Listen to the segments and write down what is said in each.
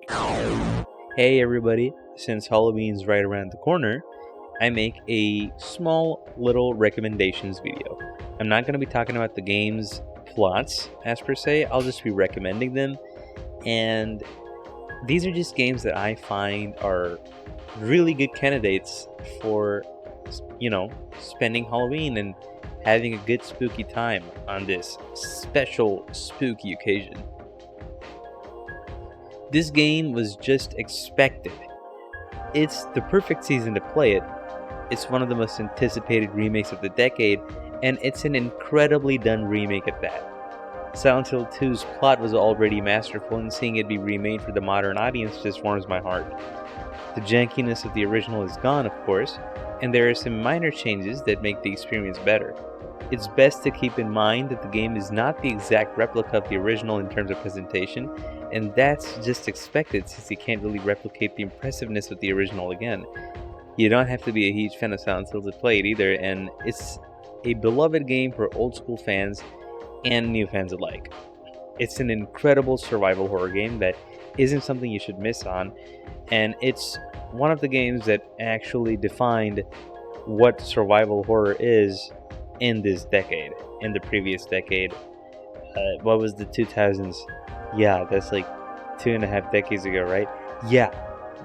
Hey everybody, since Halloween's right around the corner, I make a small little recommendations video. I'm not going to be talking about the game's plots as per se, I'll just be recommending them, and these are just games that I find are really good candidates for, spending Halloween and having a good spooky time on this special spooky occasion. This game was just expected. It's the perfect season to play it. It's one of the most anticipated remakes of the decade, and it's an incredibly done remake at that. Silent Hill 2's plot was already masterful, and seeing it be remade for the modern audience just warms my heart. The jankiness of the original is gone, of course, and there are some minor changes that make the experience better. It's best to keep in mind that the game is not the exact replica of the original in terms of presentation, and that's just expected since you can't really replicate the impressiveness of the original again. You don't have to be a huge fan of Silent Hill to play it either, and it's a beloved game for old school fans and new fans alike. It's an incredible survival horror game that isn't something you should miss on, and it's one of the games that actually defined what survival horror is in this decade. In the previous decade, what was the 2000s? Yeah, that's like 2.5 decades ago, right? Yeah,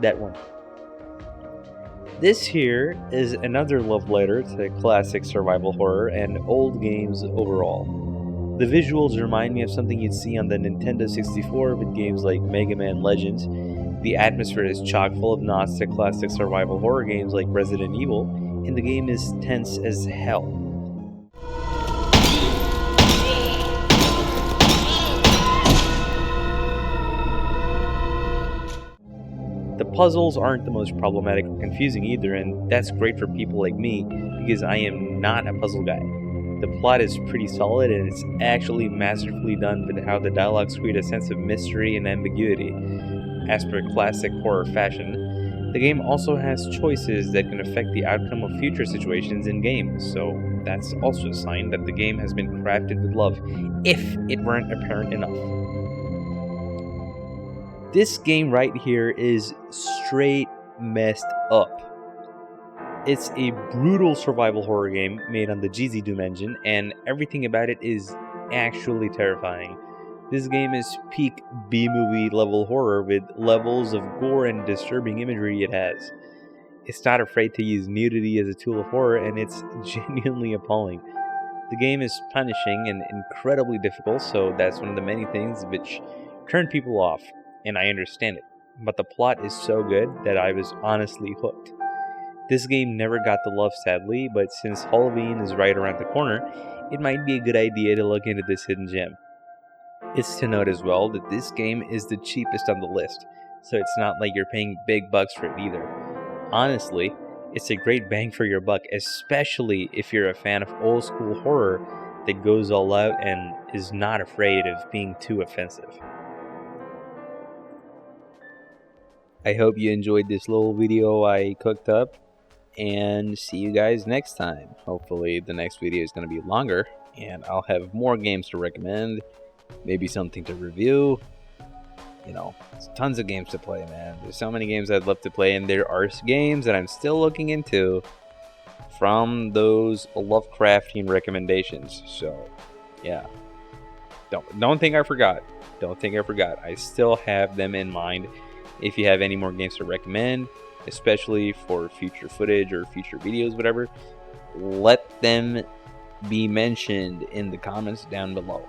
that one. This here is another love letter to classic survival horror and old games overall. The visuals remind me of something you'd see on the Nintendo 64 with games like Mega Man Legends. The atmosphere is chock full of nods to classic survival horror games like Resident Evil, and the game is tense as hell. The puzzles aren't the most problematic or confusing either, and that's great for people like me because I am not a puzzle guy. The plot is pretty solid, and it's actually masterfully done with how the dialogues create a sense of mystery and ambiguity. As per classic horror fashion, the game also has choices that can affect the outcome of future situations in games, so that's also a sign that the game has been crafted with love, if it weren't apparent enough. This game right here is straight messed up. It's a brutal survival horror game made on the GZ Doom engine, and everything about it is actually terrifying. This game is peak B-movie level horror with levels of gore and disturbing imagery it has. It's not afraid to use nudity as a tool of horror, and it's genuinely appalling. The game is punishing and incredibly difficult, so that's one of the many things which turn people off, and I understand it. But the plot is so good that I was honestly hooked. This game never got the love, sadly, but since Halloween is right around the corner, it might be a good idea to look into this hidden gem. It's to note as well that this game is the cheapest on the list, so it's not like you're paying big bucks for it either. Honestly, it's a great bang for your buck, especially if you're a fan of old school horror that goes all out and is not afraid of being too offensive. I hope you enjoyed this little video I cooked up, and see you guys next time. Hopefully the next video is going to be longer, and I'll have more games to recommend, maybe something to review. There's tons of games to play, man. There's so many games I'd love to play, and there are games that I'm still looking into from those Lovecraftian recommendations. So, yeah. Don't think I forgot. Don't think I forgot. I still have them in mind. If you have any more games to recommend, especially for future footage or future videos, whatever, let them be mentioned in the comments down below.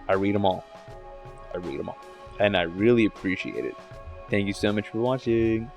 I read them all. And I really appreciate it. Thank you so much for watching.